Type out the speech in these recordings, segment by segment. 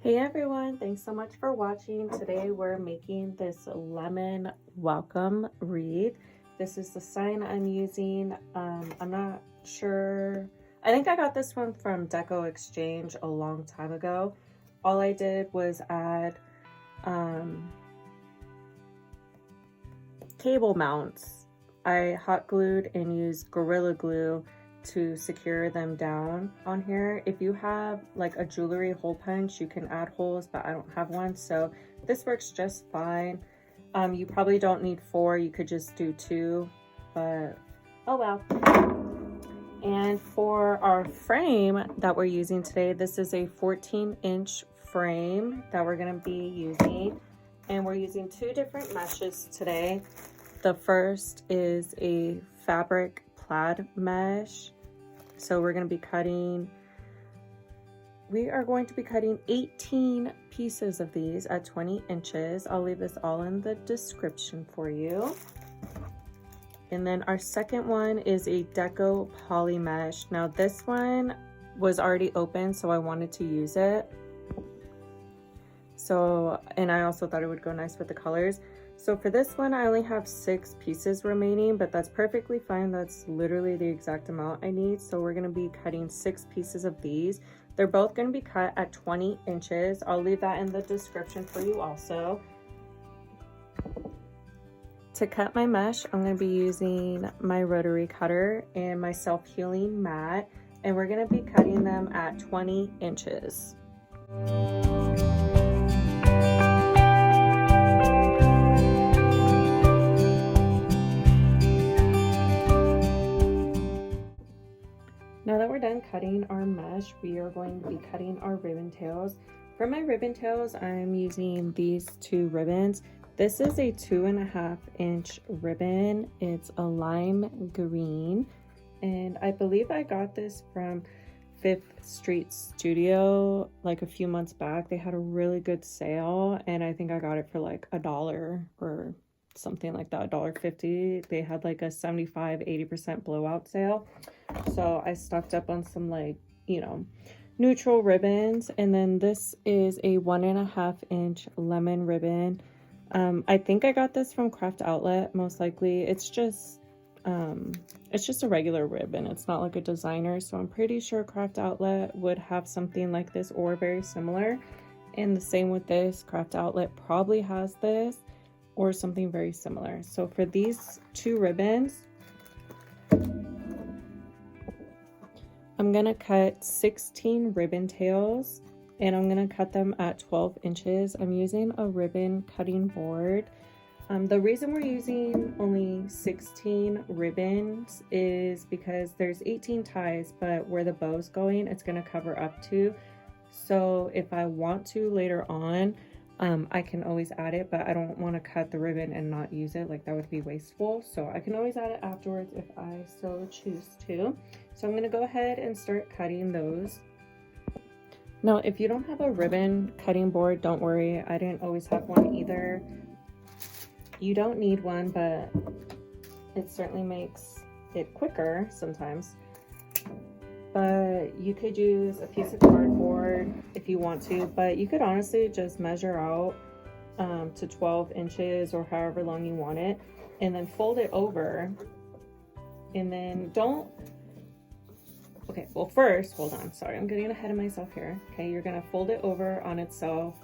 Hey everyone, thanks so much for watching. Today we're making this lemon welcome wreath. This is the sign I'm using. I'm not sure. I think I got this one from Deco Exchange a long time ago. All I did was add cable mounts. I hot glued and used Gorilla Glue to secure them down on here. If you have like a jewelry hole punch, you can add holes, but I don't have one, so this works just fine. You probably don't need 4, you could just do 2, but oh well. And for our frame that we're using today, this is a 14-inch frame that we're going to be using, and we're using 2 different meshes today. The first is a fabric plaid mesh. So we are going to be cutting 18 pieces of these at 20 inches. I'll leave this all in the description for you. And then our second one is a Deco poly mesh. Now this one was already open, so I wanted to use it. And I also thought it would go nice with the colors. So for this one, I only have 6 pieces remaining, but that's perfectly fine. That's literally the exact amount I need. So we're gonna be cutting 6 pieces of these. They're both gonna be cut at 20 inches. I'll leave that in the description for you also. To cut my mesh, I'm gonna be using my rotary cutter and my self-healing mat, and we're gonna be cutting them at 20 inches. Now that we're done cutting our mesh, we are going to be cutting our ribbon tails. For my ribbon tails, I'm using these 2 ribbons. This is a 2.5-inch ribbon. It's a lime green, and I believe I got this from 5th Street Studio like a few months back. They had a really good sale, and I think I got it for like $1 or something like that, $1.50. They had like a 75-80% blowout sale, so I stocked up on some, like, you know, neutral ribbons. And then this is a 1.5-inch lemon ribbon. I think I got this from Craft Outlet, most likely. It's just a regular ribbon. It's not like a designer, so I'm pretty sure Craft Outlet would have something like this or very similar. And the same with this, Craft Outlet probably has this or something very similar. So for these 2 ribbons, I'm gonna cut 16 ribbon tails, and I'm gonna cut them at 12 inches. I'm using a ribbon cutting board. The reason we're using only 16 ribbons is because there's 18 ties, but where the bow's going, it's gonna cover up to. So if I want to later on, I can always add it, but I don't want to cut the ribbon and not use it. Like, that would be wasteful. So I can always add it afterwards if I so choose to. So I'm going to go ahead and start cutting those. Now, if you don't have a ribbon cutting board, don't worry. I didn't always have one either. You don't need one, but it certainly makes it quicker sometimes. But you could use a piece of cardboard if you want to, but you could honestly just measure out to 12 inches or however long you want it, and then fold it over. And then okay, well, first, hold on, sorry, I'm getting ahead of myself here. Okay, you're gonna fold it over on itself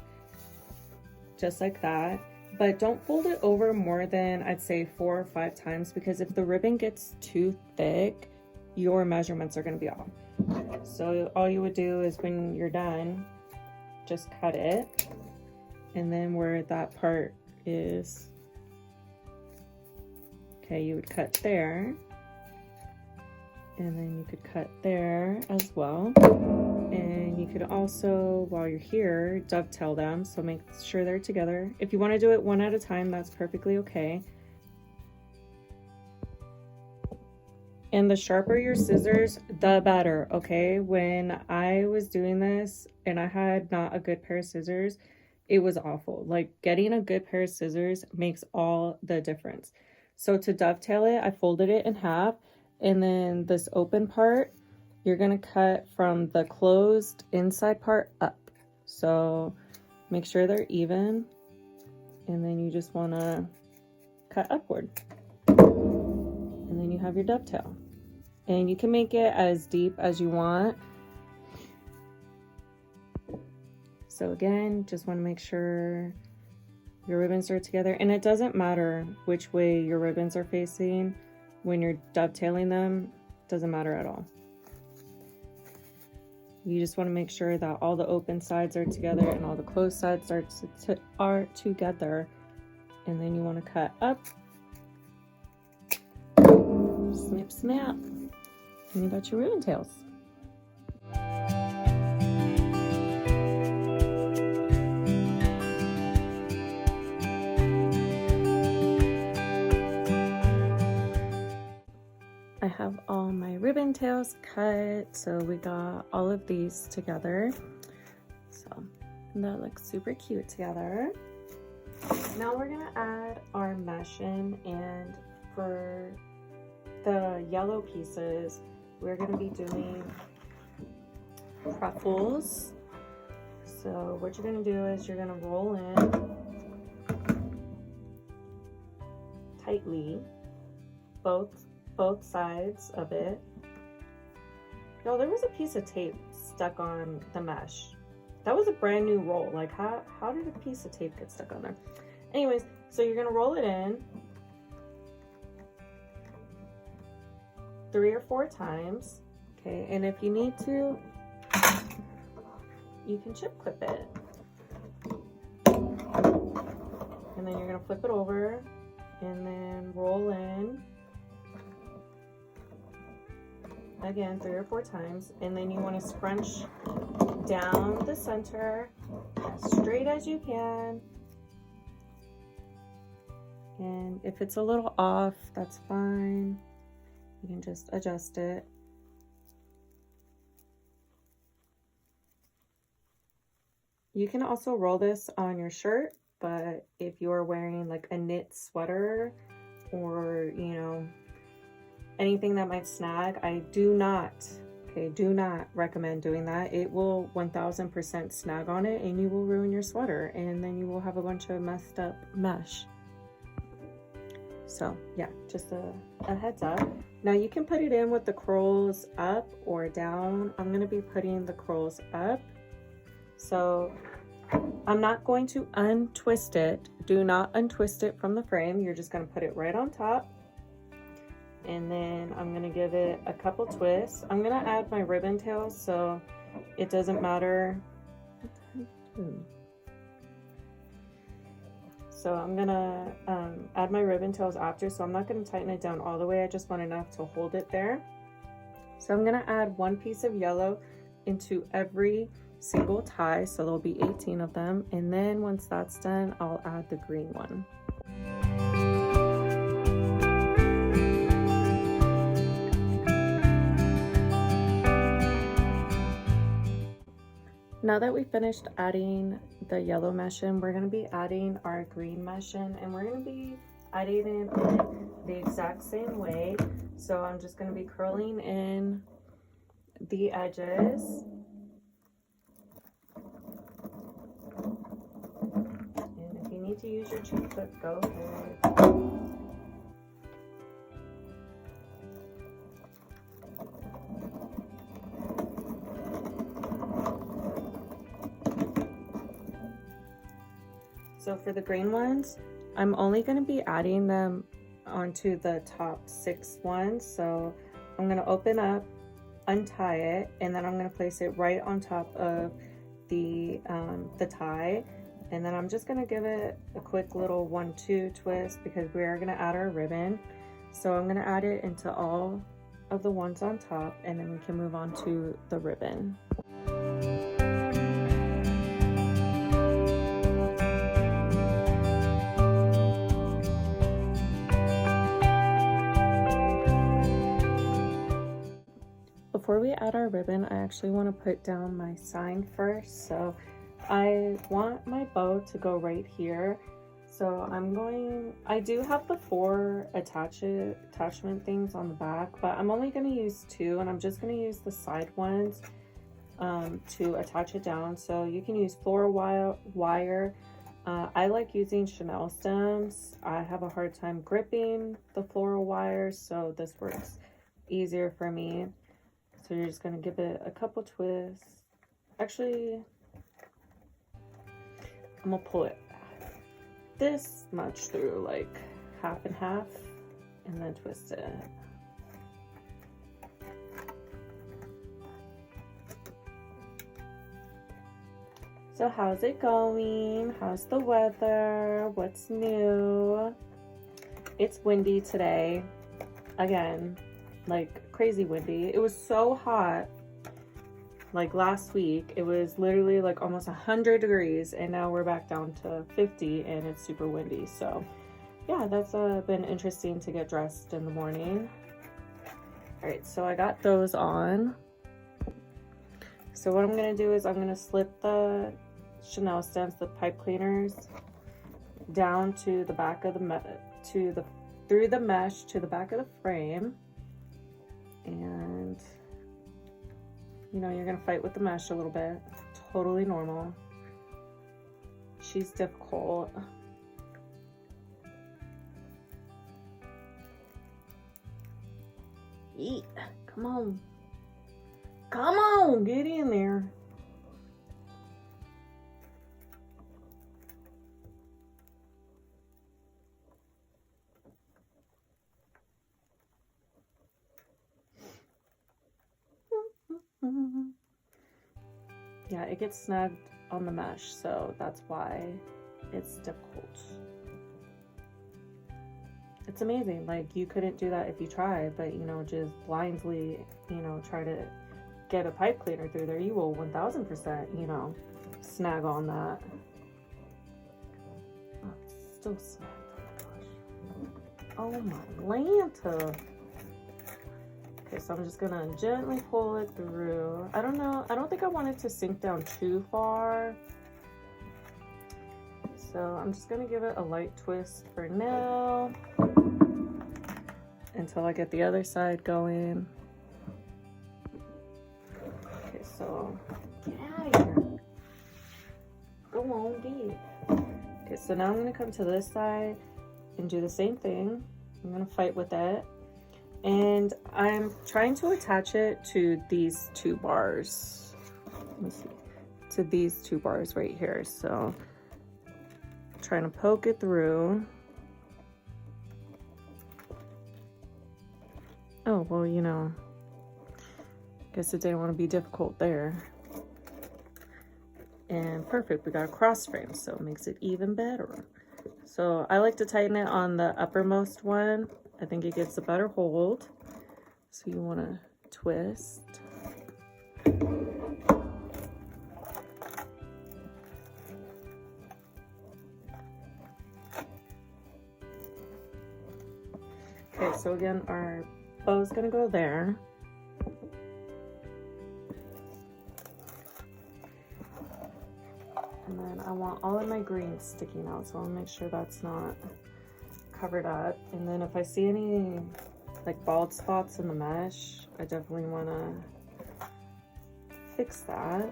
just like that, but don't fold it over more than, I'd say, 4 or 5 times, because if the ribbon gets too thick, your measurements are going to be off. So all you would do is, when you're done, just cut it, and then where that part is, okay, you would cut there, and then you could cut there as well. And you could also, while you're here, dovetail them, so make sure they're together. If you want to do it one at a time, that's perfectly okay. And the sharper your scissors, the better, okay? When I was doing this and I had not a good pair of scissors, it was awful. Like, getting a good pair of scissors makes all the difference. So to dovetail it, I folded it in half, and then this open part, you're gonna cut from the closed inside part up. So make sure they're even, and then you just want to cut upward, and then you have your dovetail. And you can make it as deep as you want. So again, just want to make sure your ribbons are together, and it doesn't matter which way your ribbons are facing when you're dovetailing them. Doesn't matter at all. You just want to make sure that all the open sides are together and all the closed sides are together, and then you want to cut up, snip snap, and you got your ribbon tails. I have all my ribbon tails cut, so we got all of these together. So that looks super cute together. Now we're gonna add our mesh in, and for the yellow pieces, we're gonna be doing ruffles. So what you're gonna do is you're gonna roll in tightly both sides of it. Yo, there was a piece of tape stuck on the mesh. That was a brand new roll. Like, how did a piece of tape get stuck on there? Anyways, so you're gonna roll it in 3 or 4 times, okay? And if you need to, you can chip clip it. And then you're gonna flip it over and then roll in again 3 or 4 times, and then you want to scrunch down the center as straight as you can. And if it's a little off, that's fine. You can just adjust it. You can also roll this on your shirt, but if you're wearing like a knit sweater or, you know, anything that might snag, I do not recommend doing that. It will 1000% snag on it, and you will ruin your sweater, and then you will have a bunch of messed up mesh. So yeah, just a heads up. Now you can put it in with the curls up or down. I'm gonna be putting the curls up. So I'm not going to untwist it. Do not untwist it from the frame. You're just gonna put it right on top. And then I'm gonna give it a couple twists. I'm gonna add my ribbon tails, so it doesn't matter. So I'm gonna add my ribbon tails after, so I'm not gonna tighten it down all the way. I just want enough to hold it there. So I'm gonna add 1 piece of yellow into every single tie, so there'll be 18 of them. And then once that's done, I'll add the green one. Now that we finished adding the yellow mesh in, we're going to be adding our green mesh in, and we're going to be adding it in the exact same way. So I'm just going to be curling in the edges. And if you need to use your chip clip, go ahead. So for the green ones, I'm only going to be adding them onto the top 6 ones. So I'm going to open up, untie it, and then I'm going to place it right on top of the tie. And then I'm just going to give it a quick little 1-2 twist because we are going to add our ribbon. So I'm going to add it into all of the ones on top, and then we can move on to the ribbon. Before we add our ribbon, I actually want to put down my sign first. So I want my bow to go right here. So I do have the 4 attachment things on the back, but I'm only going to use 2, and I'm just going to use the side ones to attach it down. So you can use floral wire. I like using Chanel stems. I have a hard time gripping the floral wire, so this works easier for me. So you're just going to give it a couple twists. Actually, I'm going to pull it this much through, like half and half, and then twist it. So how's it going? How's the weather? What's new? It's windy today. Again, like crazy windy. It was so hot. Like last week, it was literally like almost 100 degrees, and now we're back down to 50 and it's super windy. So yeah, that's been interesting to get dressed in the morning. All right, so I got those on. So what I'm gonna do is I'm gonna slip the Chanel stems, the pipe cleaners, down to the back of the through the mesh to the back of the frame. And you know, you're gonna fight with the mesh a little bit. Totally normal. She's difficult. Eat. Come on. Come on, get in there. Yeah, it gets snagged on the mesh, so that's why it's difficult. It's amazing. Like, you couldn't do that if you tried, but you know, just blindly, you know, try to get a pipe cleaner through there, you will 1000%, you know, snag on that. Oh, it's still snagged. Oh my gosh. Oh my Lanta. Okay, so I'm just gonna gently pull it through. I don't know, I don't think I want it to sink down too far. So I'm just gonna give it a light twist for now until I get the other side going. Okay, so get out of here. Go on, get. Okay, so now I'm gonna come to this side and do the same thing. I'm gonna fight with it. And I'm trying to attach it to these two bars. Let me see. To these two bars right here. So I'm trying to poke it through. Oh, well, you know, guess it didn't want to be difficult there. And perfect, we got a cross frame, so it makes it even better. So I like to tighten it on the uppermost one. I think it gives a better hold. So you want to twist. Okay, so again, our bow is going to go there. And then I want all of my greens sticking out, so I'll make sure that's not covered up. And then if I see any like bald spots in the mesh, I definitely want to fix that.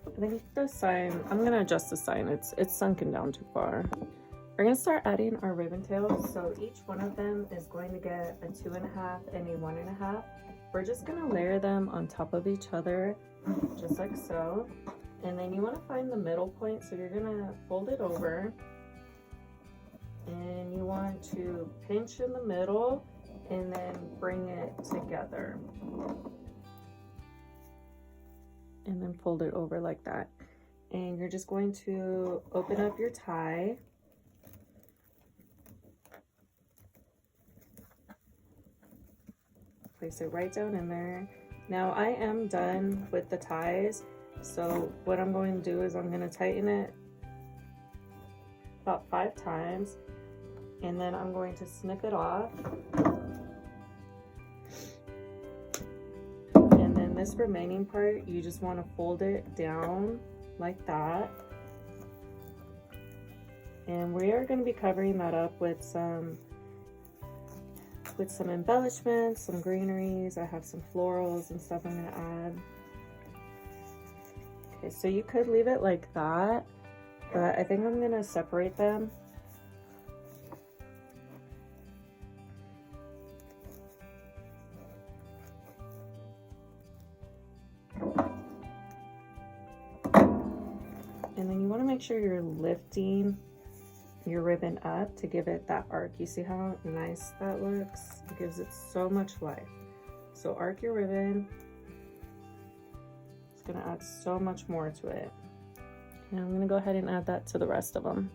I think the sign, I'm going to adjust the sign, it's sunken down too far. We're going to start adding our ribbon tails. So each one of them is going to get a 2.5 and a 1.5. We're just going to layer them on top of each other, just like so. And then you want to find the middle point. So you're going to fold it over. And you want to pinch in the middle and then bring it together. And then fold it over like that. And you're just going to open up your tie. Place it right down in there. Now I am done with the ties, so what I'm going to do is I'm going to tighten it about 5 times, and then I'm going to snip it off, and then this remaining part, you just want to fold it down like that. And we are going to be covering that up with some embellishments, some greeneries. I have some florals and stuff I'm going to add. Okay, so you could leave it like that, but I think I'm going to separate them. And then you want to make sure you're lifting your ribbon up to give it that arc. You see how nice that looks? It gives it so much life. So arc your ribbon. It's gonna add so much more to it. And I'm gonna go ahead and add that to the rest of them.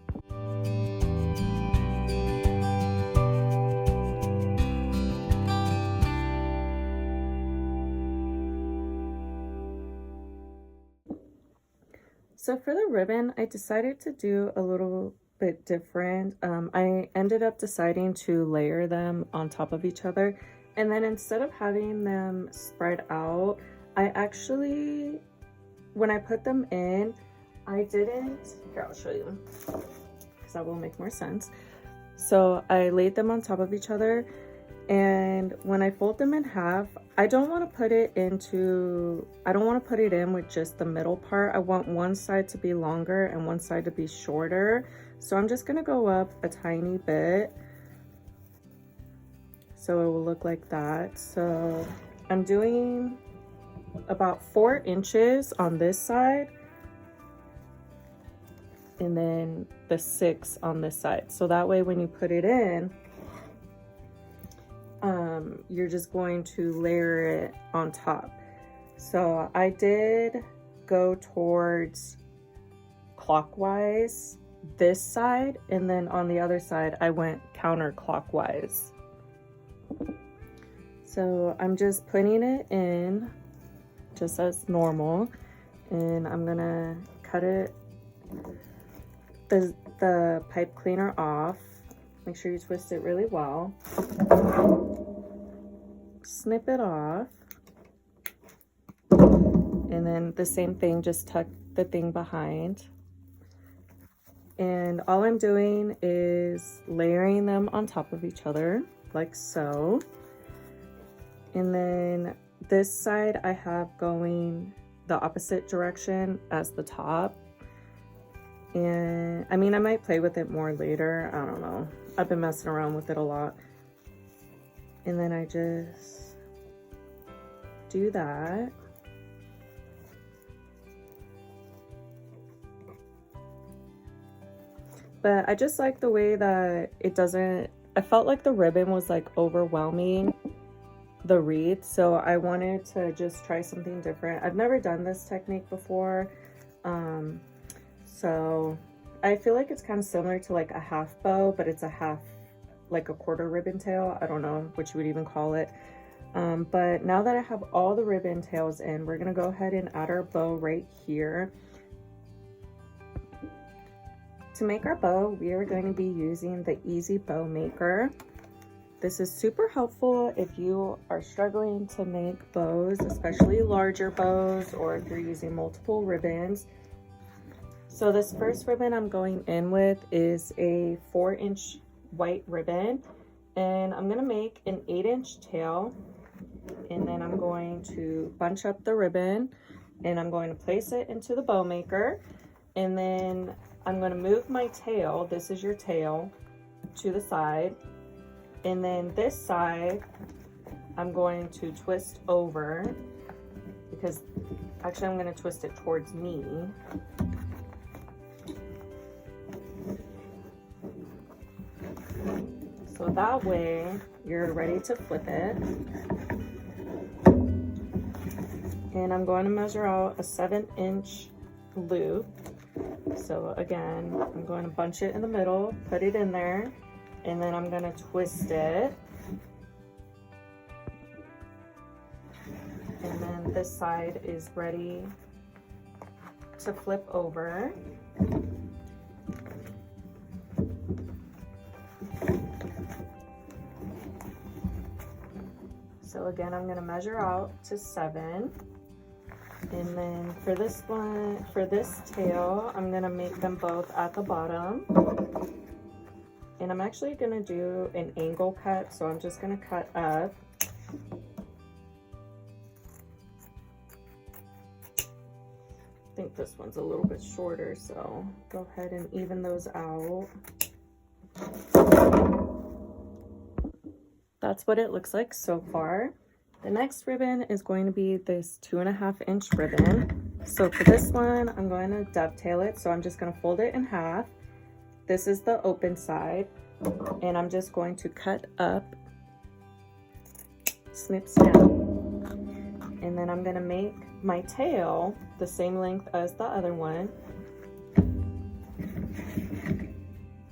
So for the ribbon, I decided to do a little bit different. I ended up deciding to layer them on top of each other, and then instead of having them spread out, I actually, when I put them in, I didn't, here I'll show you because that will make more sense. So I laid them on top of each other, and when I fold them in half, I don't want to put it in with just the middle part. I want one side to be longer and one side to be shorter. So I'm just going to go up a tiny bit so it will look like that. So I'm doing about 4 inches on this side and then the 6 on this side. So that way when you put it in, you're just going to layer it on top. So I did go towards clockwise this side, and then on the other side I went counterclockwise. So I'm just putting it in just as normal, and I'm gonna cut it, the pipe cleaner off. Make sure you twist it really well. Snip it off. And then the same thing, just tuck the thing behind. And all I'm doing is layering them on top of each other, like so. And then this side I have going the opposite direction as the top. And I mean, I might play with it more later. I don't know. I've been messing around with it a lot. And then I just do that. But I just like the way that it doesn't, I felt like the ribbon was like overwhelming the wreath. So I wanted to just try something different. I've never done this technique before. So I feel like it's kind of similar to like a half bow, but it's a half, like a quarter ribbon tail. I don't know what you would even call it. But now that I have all the ribbon tails in, we're gonna go ahead and add our bow right here. To make our bow, we are going to be using the Easy Bow Maker. This is super helpful if you are struggling to make bows, especially larger bows, or if you're using multiple ribbons. So this first ribbon I'm going in with is a 4-inch white ribbon, and I'm going to make an 8-inch tail, and then I'm going to bunch up the ribbon, and I'm going to place it into the bow maker, and then I'm going to move my tail, this is your tail, to the side, and then this side I'm going to twist over, because actually I'm going to twist it towards me. So that way you're ready to flip it. And I'm going to measure out a 7-inch loop. So again, I'm going to bunch it in the middle, put it in there, and then I'm going to twist it. And then this side is ready to flip over. So again, I'm going to measure out to 7. And then for this one, for this tail, I'm gonna make them both at the bottom. And I'm actually gonna do an angle cut, so I'm just gonna cut up. I think this one's a little bit shorter, so go ahead and even those out. That's what it looks like so far. The next ribbon is going to be this 2.5-inch ribbon. So for this one, I'm going to dovetail it. So I'm just going to fold it in half. This is the open side, and I'm just going to cut up, snip, snap. And then I'm going to make my tail the same length as the other one.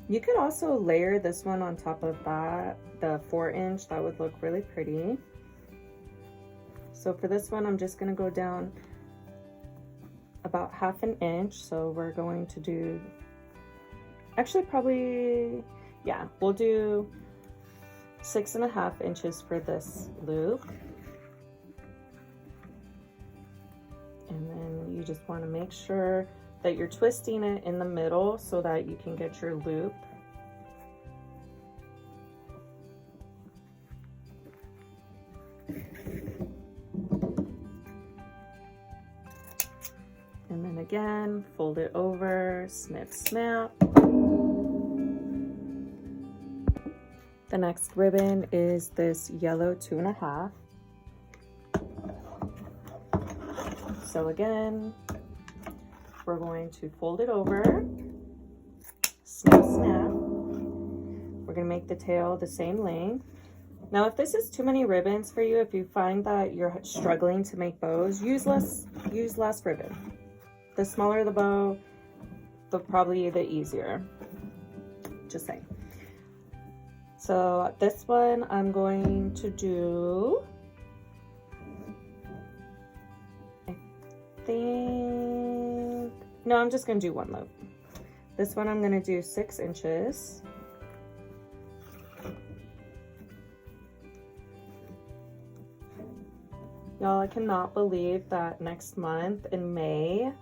You could also layer this one on top of that, the 4-inch. That would look really pretty. So for this one, I'm just going to go down about 1/2 inch. So we're going to do, actually probably, yeah, we'll do 6.5 inches for this loop. And then you just want to make sure that you're twisting it in the middle so that you can get your loop. And then again, fold it over, snip, snap. The next ribbon is this yellow 2.5. So again, we're going to fold it over, snip, snap. We're gonna make the tail the same length. Now, if this is too many ribbons for you, if you find that you're struggling to make bows, use less ribbon. The smaller the bow, probably the easier. Just saying. So this one, I'm going to do, I think, no, I'm just gonna do one loop. This one I'm gonna do 6 inches. Y'all, I cannot believe that next month in May,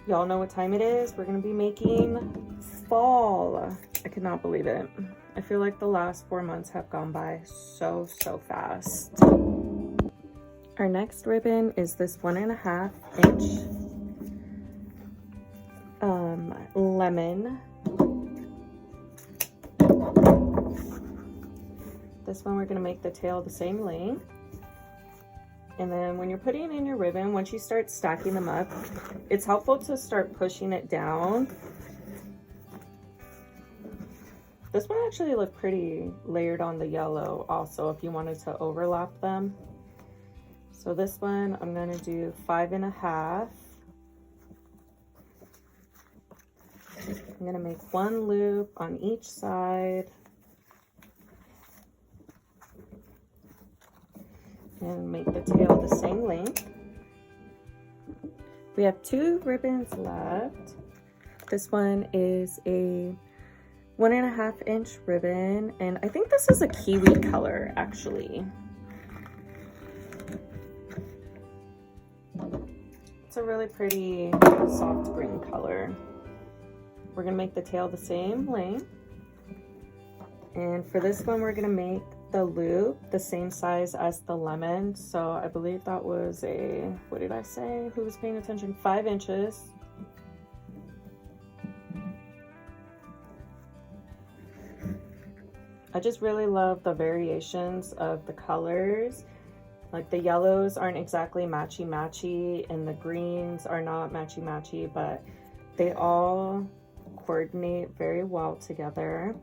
y'all know what time it is. We're gonna be making fall. I cannot believe it. I feel like the last 4 months have gone by so fast. Our next ribbon is this 1.5 inch lemon. This one we're gonna make the tail the same length. And then when you're putting in your ribbon, once you start stacking them up, it's helpful to start pushing it down. This one actually looked pretty layered on the yellow also, if you wanted to overlap them. So this one, I'm gonna do 5.5. I'm gonna make one loop on each side. And make the tail the same length. We have 2 ribbons left. This one is a 1.5 inch ribbon, and I think this is a kiwi color actually. It's a really pretty soft green color. We're gonna make the tail the same length. And for this one, we're gonna make the loop the same size as the lemon. So I believe that was a, what did I say? Who was paying attention? 5 inches. I just really love the variations of the colors. Like the yellows aren't exactly matchy-matchy and the greens are not matchy-matchy, but they all coordinate very well together.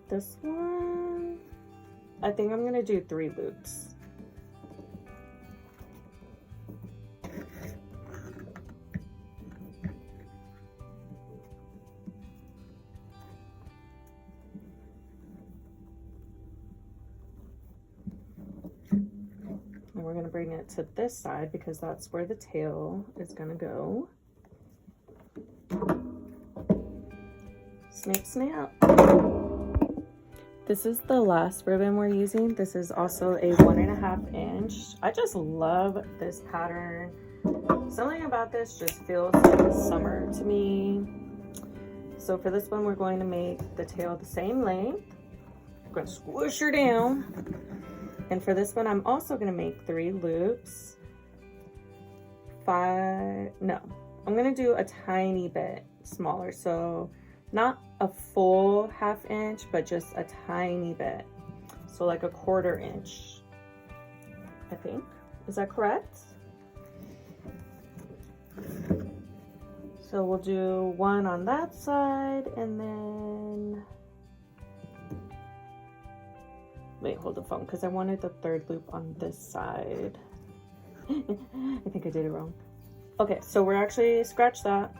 This one, I think I'm gonna do 3 loops. And we're gonna bring it to this side because that's where the tail is gonna go. Snip, snap. This is the last ribbon we're using. This is also a 1.5 inch. I just love this pattern. Something about this just feels like summer to me. So for this one, we're going to make the tail the same length. I'm going to squish her down. And for this one, I'm also going to make 3 loops. I'm going to do a tiny bit smaller. So not a full 1/2 inch, but just a tiny bit. So like a 1/4 inch, I think. Is that correct? So we'll do 1 on that side, and then, wait, hold the phone, because I wanted the 3rd loop on this side. I think I did it wrong. Okay, so we're actually, scratch that.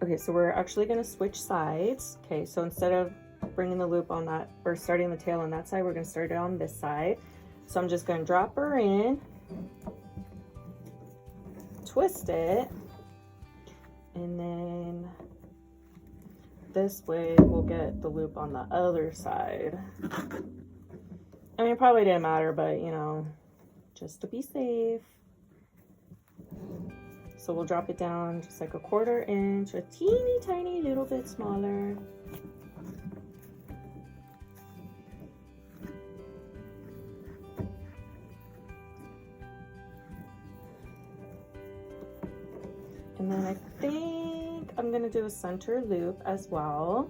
Okay, so we're actually gonna switch sides. Okay, so instead of bringing the loop on that, or starting the tail on that side, we're gonna start it on this side. So I'm just gonna drop her in, twist it, and then this way we'll get the loop on the other side. I mean, it probably didn't matter, but you know, just to be safe. So we'll drop it down just like a 1/4 inch, a teeny tiny little bit smaller. And then I think I'm gonna do a center loop as well.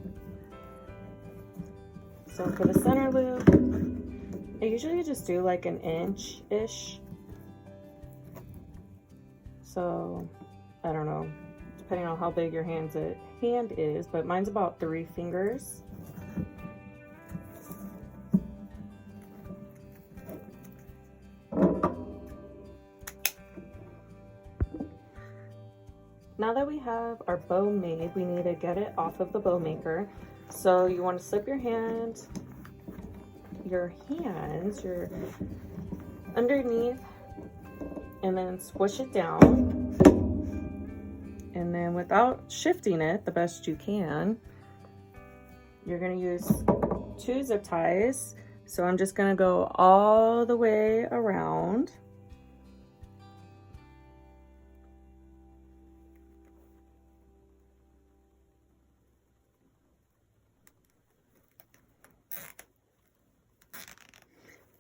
So for the center loop, I usually just do like an inch-ish. So, I don't know, depending on how big your hand is, but mine's about 3 fingers. Now that we have our bow made, we need to get it off of the bow maker. So you want to slip your hands underneath, and then squish it down, and then without shifting it the best you can, you're going to use 2 zip ties. So I'm just going to go all the way around.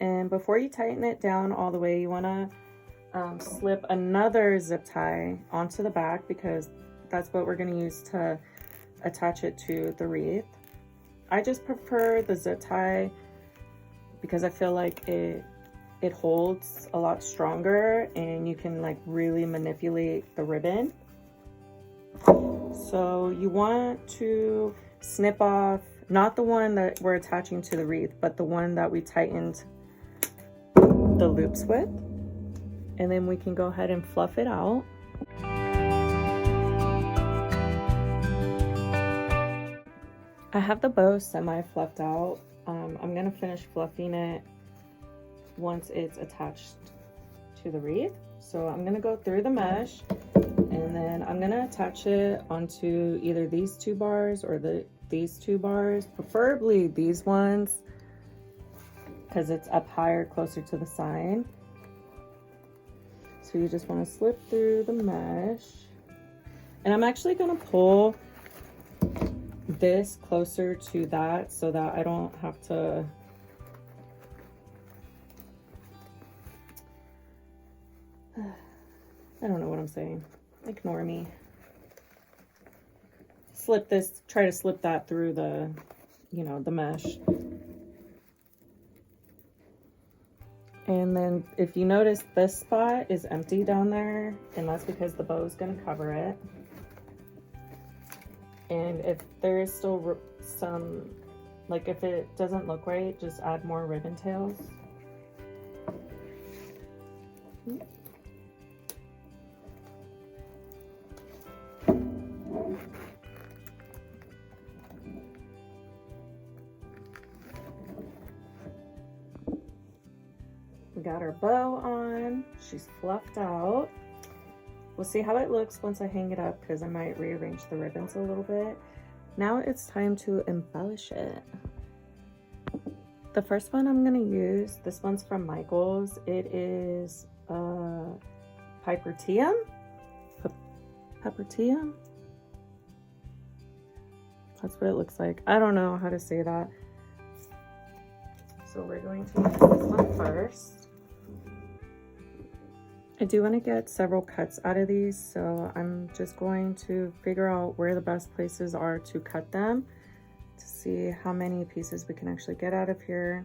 And before you tighten it down all the way, you want to slip another zip tie onto the back, because that's what we're going to use to attach it to the wreath. I just prefer the zip tie because I feel like it holds a lot stronger, and you can like really manipulate the ribbon. So you want to snip off, not the one that we're attaching to the wreath, but the one that we tightened the loops with. And then we can go ahead and fluff it out. I have the bow semi-fluffed out. I'm gonna finish fluffing it once it's attached to the wreath. So I'm gonna go through the mesh, and then I'm gonna attach it onto either these 2 bars or these 2 bars, preferably these ones, because it's up higher, closer to the sign. So you just want to slip through the mesh. And I'm actually going to pull this closer to that so that I don't have to I don't know what I'm saying. Ignore me. Slip this, try to slip that through the, you know, the mesh. And then if you notice, this spot is empty down there, and that's because the bow is going to cover it. And if there is still some, like if it doesn't look right, just add more ribbon tails. We got our bow on, she's fluffed out. We'll see how it looks once I hang it up, because I might rearrange the ribbons a little bit. Now it's time to embellish it. The first one I'm gonna use, this one's from Micheals. It is Peppertium? Peppertium? That's what it looks like. I don't know how to say that. So we're going to use this one first. I do want to get several cuts out of these, so I'm just going to figure out where the best places are to cut them to see how many pieces we can actually get out of here.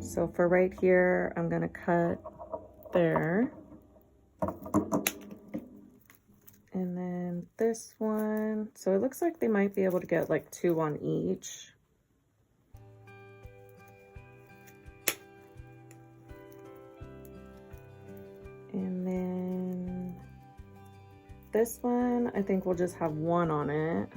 So for right here, I'm going to cut there. And then this one, so it looks like they might be able to get like 2 on each. And then this one, I think we'll just have 1 on it.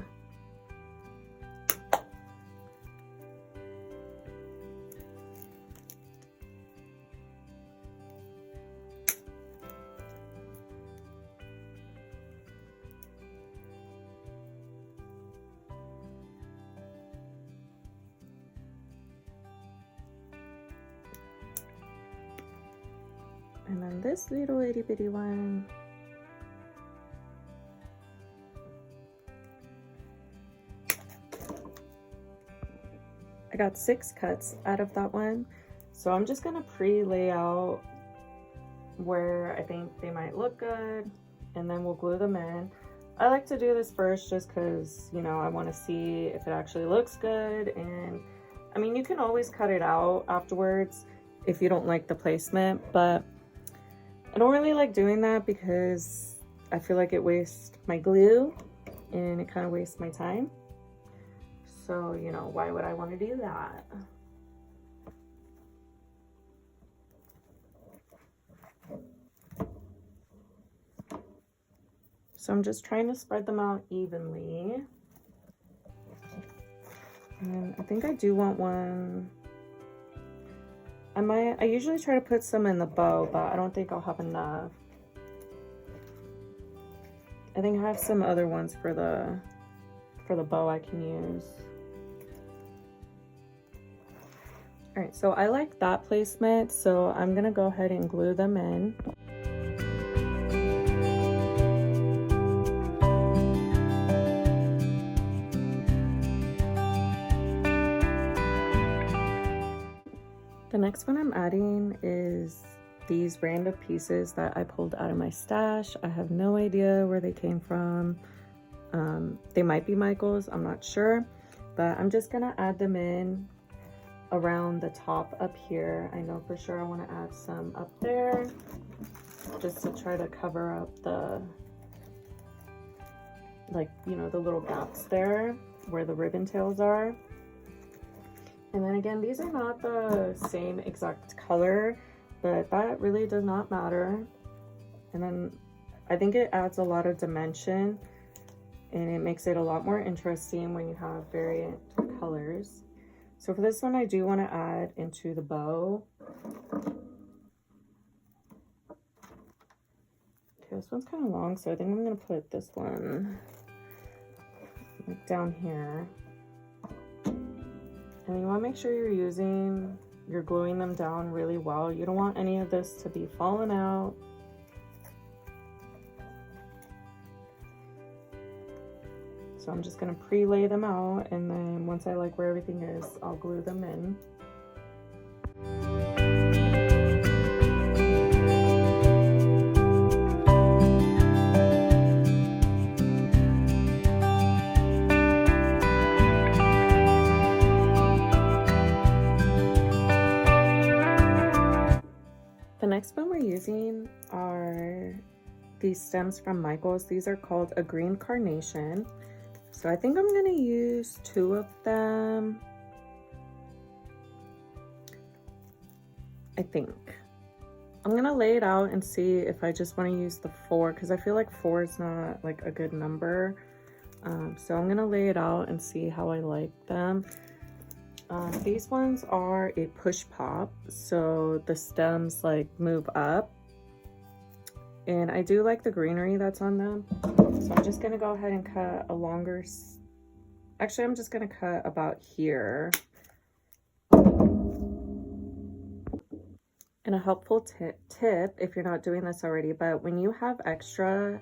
And then this little itty bitty one. I got 6 cuts out of that one. So I'm just gonna pre-lay out where I think they might look good, and then we'll glue them in. I like to do this first just because, you know, I want to see if it actually looks good. And I mean, you can always cut it out afterwards if you don't like the placement, but I don't really like doing that because I feel like it wastes my glue and it kind of wastes my time. So, you know, why would I want to do that? So I'm just trying to spread them out evenly. And I think I do want one. I usually try to put some in the bow, but I don't think I'll have enough. I think I have some other ones for the bow I can use. All right, so I like that placement, so I'm gonna go ahead and glue them in. The next one I'm adding is these random pieces that I pulled out of my stash. I have no idea where they came from. They might be Micheals, I'm not sure, but I'm just gonna add them in around the top up here. I know for sure I want to add some up there just to try to cover up the, like, you know, the little gaps there where the ribbon tails are. And then again, these are not the same exact color, but that really does not matter. And then I think it adds a lot of dimension and it makes it a lot more interesting when you have variant colors. So for this one, I do want to add into the bow. Okay, this one's kind of long, so I think I'm going to put this one like down here. And you want to make sure you're gluing them down really well. You don't want any of this to be falling out. So I'm just going to pre-lay them out, and then once I like where everything is, I'll glue them in. The next one we're using are these stems from Micheals. These are called a green carnation. So I think I'm gonna use 2 of them. I think. I'm gonna lay it out and see if I just wanna use the 4, because I feel like 4 is not like a good number. So I'm gonna lay it out and see how I like them. These ones are a push pop, so the stems like move up and I do like the greenery that's on them. So I'm just gonna go ahead and cut a longer, actually I'm just gonna cut about here. And a helpful tip, if you're not doing this already, but when you have extra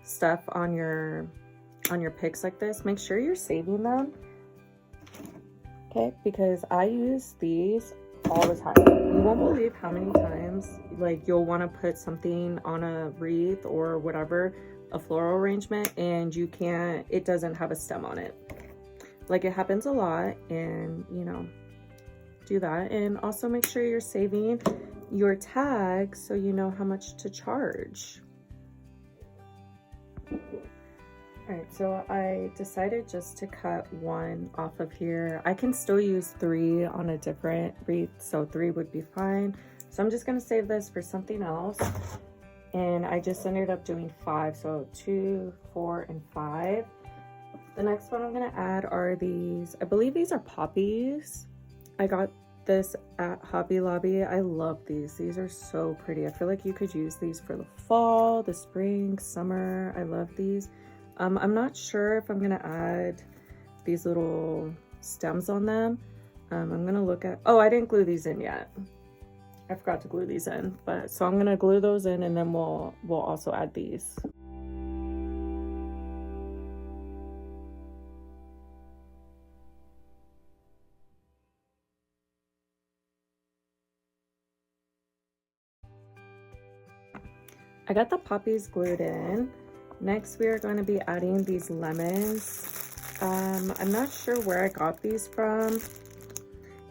stuff on your picks like this, make sure you're saving them. Okay, because I use these all the time. You won't believe how many times like you'll want to put something on a wreath or whatever, a floral arrangement, and you can't, it doesn't have a stem on it. Like, it happens a lot, and you know, do that. And also make sure you're saving your tags so you know how much to charge. All right, so I decided just to cut one off of here. I can still use 3 on a different wreath, so 3 would be fine. So I'm just gonna save this for something else. And I just ended up doing 5, so 2, 4, and 5. The next one I'm gonna add are these, I believe these are poppies. I got this at Hobby Lobby. I love these. These are so pretty. I feel like you could use these for the fall, the spring, summer. I love these. I'm not sure if I'm gonna add these little stems on them. I'm gonna look at, oh, I didn't glue these in yet. I forgot to glue these in, but so I'm gonna glue those in, and then we'll also add these. I got the poppies glued in. Next, we are going to be adding these lemons. I'm not sure where I got these from.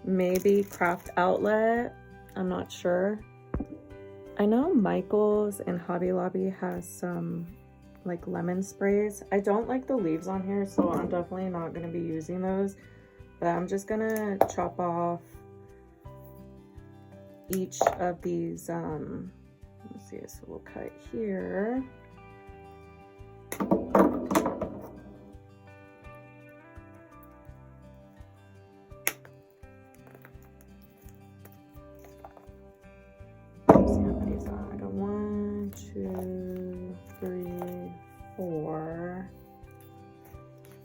Maybe Craft Outlet. I'm not sure. I know Micheals and Hobby Lobby has some like lemon sprays. I don't like the leaves on here, so I'm definitely not going to be using those. But I'm just going to chop off each of these. Let's see, so we'll cut here. Let's see how many is that. I got 1, 2, 3, 4.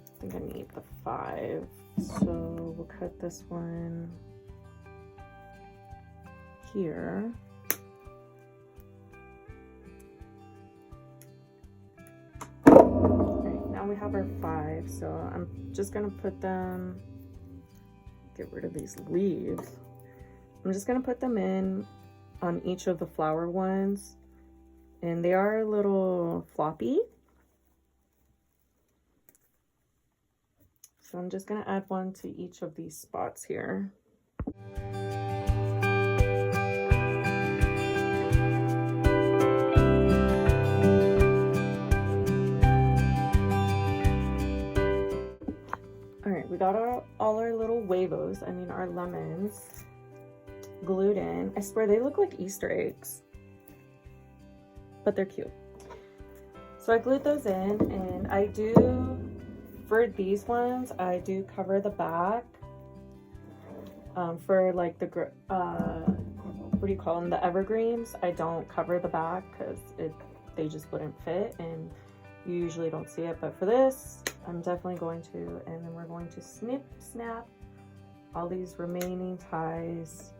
I think I need the 5. So we'll cut this one here. Now we have our 5, so I'm just gonna put them, get rid of these leaves. I'm just gonna put them in on each of the flower ones, and they are a little floppy. So I'm just gonna add one to each of these spots here. We got all our little huevos, I mean our lemons, glued in. I swear they look like Easter eggs, but they're cute. So I glued those in, and I do, for these ones, I do cover the back. For like the, what do you call them, the evergreens, I don't cover the back because they just wouldn't fit, and you usually don't see it. But for this, I'm definitely going to, and then we're going to snip, snap all these remaining ties